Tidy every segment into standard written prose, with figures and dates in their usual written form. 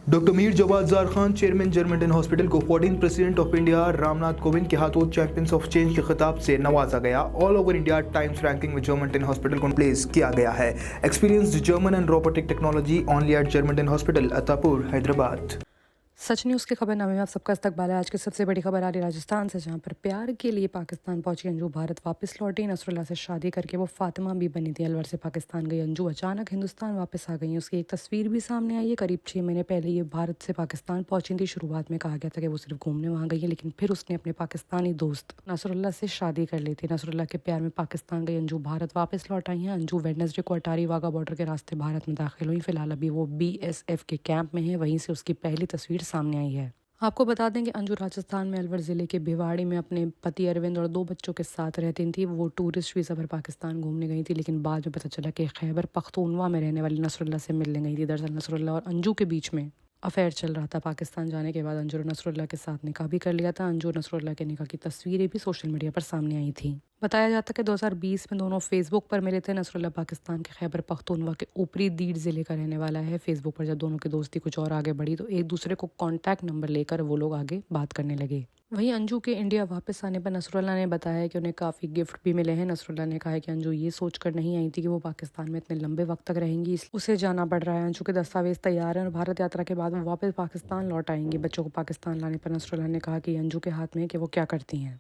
Doctor Mir Jawad jar Khan, chairman German hospital को 14th president of India Ramnath Kovind के हाथों चैंपियंस ऑफ चेंज के खिताब से नवाजा गया। All over India Times ranking में जर्मन हॉस्पिटल को प्लेस किया गया है। Experienced German and robotic technology only at German hospital, Attapur, Hyderabad. Sach news के खबरनामे में आप सबका इस्तकबाल है। आज की सबसे बड़ी खबर आ रही राजस्थान से, जहां पर प्यार के लिए पाकिस्तान पहुंची अंजू भारत वापस लौटी। नसरुल्लाह से शादी करके वो फातिमा भी बनी थी। अलवर से पाकिस्तान गई अंजू अचानक हिंदुस्तान वापस आ गई। उसकी एक तस्वीर भी सामने आई है। करीब 6 महीने पहले ये भारत से पाकिस्तान पहुंची थी। शुरुआत में कहा गया था कि वो सिर्फ घूमने वहाँ गई है, लेकिन फिर उसने अपने पाकिस्तानी दोस्त नसरुल्लाह से शादी कर ली थी। नसरुल्लाह के प्यार में पाकिस्तान गई अंजू भारत वापस लौट आई हैं। अंजू वेडनेसडे को अटारी वाघा बॉर्डर के रास्ते भारत में दाखिल हुई। फिलहाल अभी वो BSF के कैंप में है। वहीं से उसकी पहली तस्वीर सामने आई है। आपको बता दें कि अंजू राजस्थान में अलवर ज़िले के भिवाड़ी में अपने पति अरविंद और 2 बच्चों के साथ रहती थी। वो टूरिस्ट वीज़ा पर पाकिस्तान घूमने गई थी, लेकिन बाद में पता चला कि खैबर पख्तूनवा में रहने वाली नसरुल्लाह से मिलने गई थी। दरअसल नसरुल्लाह और अंजू के बीच में अफेयर चल रहा था। पाकिस्तान जाने के बाद अंजू और नसरुल्लाह के साथ निकाह भी कर लिया था। अंजू और नसरुल्लाह के निकाह की तस्वीरें भी सोशल मीडिया पर सामने आई थी। बताया जाता है कि 2020 में दोनों फेसबुक पर मिले थे। नसरुल्लाह पाकिस्तान के खैबर पख्तूनवा के ऊपरी दीड ज़िले का रहने वाला है। फेसबुक पर जब दोनों की दोस्ती कुछ और आगे बढ़ी तो एक दूसरे को कॉन्टैक्ट नंबर लेकर वो लोग आगे बात करने लगे। वहीं अंजू के इंडिया वापस आने पर नसरुल्लाह ने बताया कि उन्हें काफ़ी गिफ्ट भी मिले हैं। नसरुल्लाह ने कहा है कि अंजू ये सोचकर नहीं आई थी कि वो पाकिस्तान में इतने लंबे वक्त तक रहेंगी, उसे जाना पड़ रहा है। अंजू के दस्तावेज तैयार हैं और भारत यात्रा के बाद वो वापस पाकिस्तान लौट आएंगी। बच्चों को पाकिस्तान लाने पर नसरुल्लाह ने कहा कि अंजू के हाथ में है कि वो क्या करती हैं।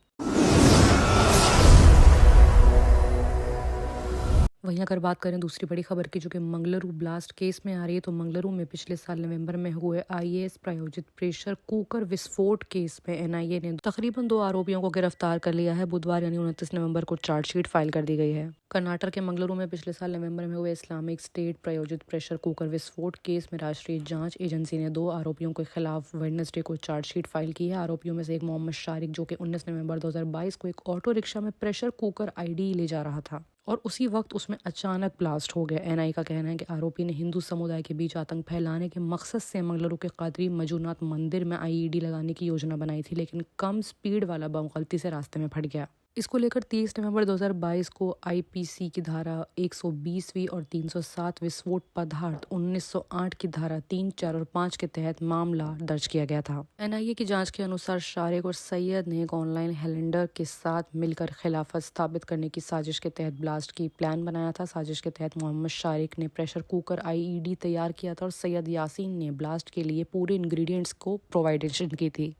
वहीं अगर बात करें दूसरी बड़ी खबर की, जो कि मंगलुरु ब्लास्ट केस में आ रही है, तो मंगलुरु में पिछले साल नवंबर में हुए IAS प्रायोजित प्रेशर कुकर विस्फोट केस में NIA ने तकरीबन 2 आरोपियों को गिरफ्तार कर लिया है। बुधवार यानी 29 नवंबर को चार्जशीट फाइल कर दी गई है। कर्नाटक के मंगलुरु में पिछले साल नवंबर में हुए इस्लामिक स्टेट प्रायोजित प्रेशर कुकर विस्फोट केस में राष्ट्रीय जांच एजेंसी ने 2 आरोपियों के खिलाफ वेडनेसडे को चार्जशीट फाइल की है। आरोपियों में से एक मोहम्मद शारिक, जो कि 19 नवंबर 2022 को एक ऑटो रिक्शा में प्रेशर कुकर ID ले जा रहा था और उसी वक्त उसमें अचानक ब्लास्ट हो गया। NIA का कहना है कि आरोपी ने हिंदू समुदाय के बीच आतंक फैलाने के मकसद से मंगलुरु के कादरी मंजूनाथ मंदिर में IED लगाने की योजना बनाई थी, लेकिन कम स्पीड वाला बम गलती से रास्ते में फट गया। इसको लेकर 30 नवंबर 2022 को IPC की धारा 120वीं और 307 विस्फोट पदार्थ 1908 की धारा 3, 4 और 5 के तहत मामला दर्ज किया गया था। NIA की जांच के अनुसार शारिक और सैयद ने एक ऑनलाइन कैलेंडर के साथ मिलकर खिलाफत स्थापित करने की साजिश के तहत ब्लास्ट की प्लान बनाया था। साजिश के तहत मोहम्मद शारिक ने प्रेशर कुकर IED तैयार किया था और सैयद यासीन ने ब्लास्ट के लिए पूरे इंग्रेडिएंट्स को प्रोवाइडेशन की थी।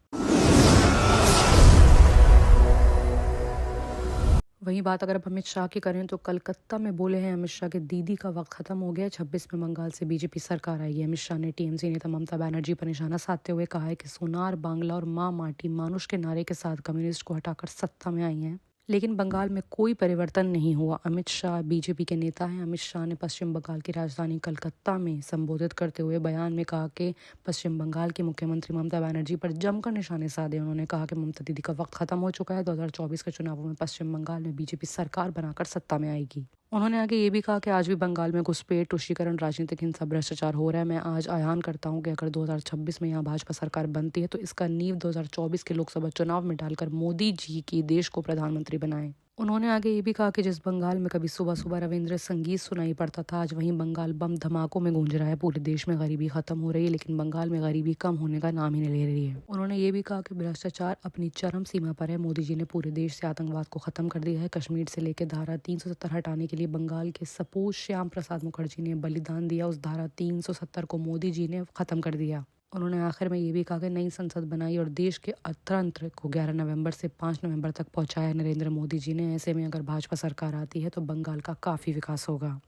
वहीं बात अगर अब अमित शाह की करें तो कलकत्ता में बोले हैं अमित शाह के दीदी का वक्त खत्म हो गया। 26 में बंगाल से BJP सरकार आएगी। अमित शाह ने TMC नेता ममता बनर्जी पर निशाना साधते हुए कहा है कि सोनार बांग्ला और माँ माटी मानुष के नारे के साथ कम्युनिस्ट को हटाकर सत्ता में आई हैं, लेकिन बंगाल में कोई परिवर्तन नहीं हुआ। अमित शाह BJP के नेता हैं। अमित शाह ने पश्चिम बंगाल की राजधानी कलकत्ता में संबोधित करते हुए बयान में कहा कि पश्चिम बंगाल की मुख्यमंत्री ममता बनर्जी पर जमकर निशाने साधे। उन्होंने कहा कि ममता दीदी का वक्त खत्म हो चुका है। 2024 के चुनावों में पश्चिम बंगाल में BJP सरकार बनाकर सत्ता में आएगी। उन्होंने आगे ये भी कहा कि आज भी बंगाल में घुसपैठ, तुष्टीकरण, राजनीतिक हिंसा, भ्रष्टाचार हो रहा है। मैं आज आह्वान करता हूं कि अगर 2026 में यहाँ भाजपा सरकार बनती है तो इसका नींव 2024 के लोकसभा चुनाव में डालकर मोदी जी की देश को प्रधानमंत्री बनाएं। उन्होंने आगे ये भी कहा कि जिस बंगाल में कभी सुबह सुबह रविंद्र संगीत सुनाई पड़ता था, आज वहीं बंगाल बम धमाकों में गूंज रहा है। पूरे देश में गरीबी खत्म हो रही है, लेकिन बंगाल में गरीबी कम होने का नाम ही नहीं ले रही है। उन्होंने ये भी कहा कि भ्रष्टाचार अपनी चरम सीमा पर है। मोदी जी ने पूरे देश से आतंकवाद को खत्म कर दिया है। कश्मीर से लेकर धारा 370 हटाने के लिए बंगाल के सपूत श्याम प्रसाद मुखर्जी ने बलिदान दिया। उस धारा 370 को मोदी जी ने खत्म कर दिया। उन्होंने आखिर में ये भी कहा कि नई संसद बनाई और देश के अर्थतंत्र को 11 नवंबर से 5 नवंबर तक पहुंचाया नरेंद्र मोदी जी ने। ऐसे में अगर भाजपा सरकार आती है तो बंगाल का काफी विकास होगा।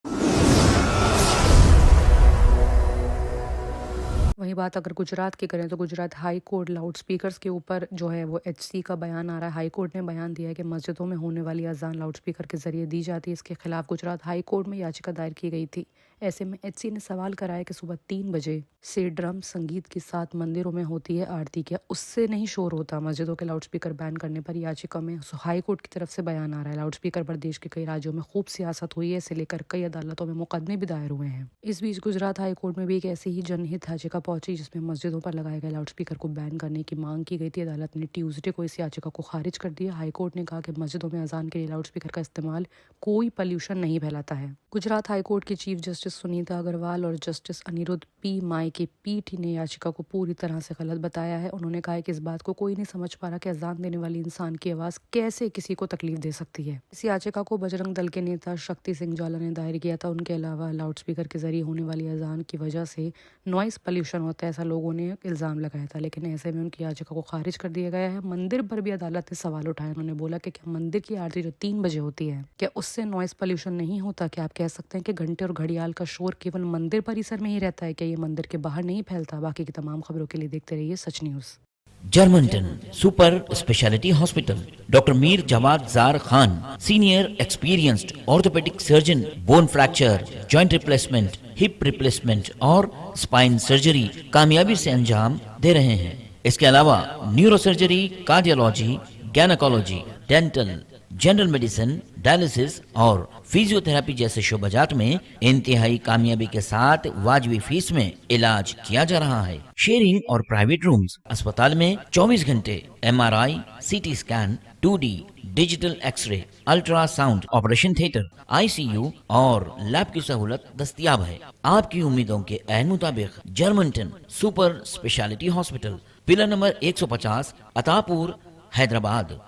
वहीं बात अगर गुजरात की करें तो Gujarat high court loud speakers के ऊपर जो है वो HC का बयान आ रहा है। हाई कोर्ट ने बयान दिया है कि मस्जिदों में होने वाली अजान लाउड स्पीकर के जरिए दी जाती है। इसके खिलाफ गुजरात हाई कोर्ट में याचिका दायर की गई थी। ऐसे में HC ने सवाल कराया कि सुबह 3 बजे से ड्रम संगीत के साथ मंदिरों में होती है आरती, क्या उससे नहीं शोर होता? मस्जिदों के लाउड स्पीकर बैन करने पर याचिका में हाई कोर्ट की तरफ से बयान आ रहा है। लाउड स्पीकर पर देश के कई राज्यों में खूब सियासत हुई है। इसे लेकर कई अदालतों में मुकदमे भी दायर हुए हैं। इस बीच गुजरात हाई कोर्ट में भी एक ऐसी ही जनहित याचिका पहुंची जिसमें मस्जिदों पर लगाए गए लाउड स्पीकर को बैन करने की मांग की गई थी। अदालत ने ट्यूसडे को इस याचिका को खारिज कर दिया। हाई कोर्ट ने कहा कि मस्जिदों में अजान के लिए लाउड स्पीकर का इस्तेमाल कोई पॉल्यूशन नहीं फैलाता है। गुजरात हाई कोर्ट के chief justice justice Sunita Agarwal और जस्टिस अनिरुद्ध पी माई की पीठ ने याचिका को पूरी तरह से गलत बताया है। उन्होंने कहा है कि इस बात को कोई नहीं समझ पा रहा कि अजान देने वाली इंसान की आवाज़ कैसे किसी को तकलीफ दे सकती है। इस याचिका को बजरंग दल के नेता शक्ति सिंह ज्वाला ने दायर किया था। उनके अलावा लाउडस्पीकर के जरिए होने वाली अजान की वजह से नॉइस पॉल्यूशन होता है, ऐसा लोगों ने इल्ज़ाम लगाया था, लेकिन ऐसे में उनकी याचिका को खारिज कर दिया गया है। मंदिर पर भी अदालत ने सवाल उठाया। उन्होंने बोला कि क्या मंदिर की आरती जो 3 बजे होती है, क्या उससे नॉइस पॉल्यूशन नहीं होता? क्या आप कह सकते हैं कि घंटे और घड़ियाल का शोर केवल मंदिर परिसर में ही रहता है? क्या ये मंदिर के बाहर नहीं फैलता? बाकी की तमाम खबरों के लिए देखते रहिए सच न्यूज़। जर्मनटन super speciality hospital, doctor Mir Jawad jar Khan, senior experienced orthopaedic surgeon, bone fracture, joint replacement, hip replacement और स्पाइन सर्जरी कामयाबी से अंजाम दे रहे हैं। इसके अलावा neuro surgery, cardiology, gynaecology, dental, general medicine, dialysis और फिजियोथेरेपी जैसे शोबाजात में इंतहाई कामयाबी के साथ वाजबी फीस में इलाज किया जा रहा है। शेयरिंग और प्राइवेट रूम्स, अस्पताल में 24 घंटे MRI, CT scan, 2D digital x-ray, ultrasound, operation theatre, ICU और लैब की सहूलत दस्तयाब है। आपकी उम्मीदों के ऐन मुताबिक जर्मनटन super speciality hospital, pillar number 150, Attapur, Hyderabad.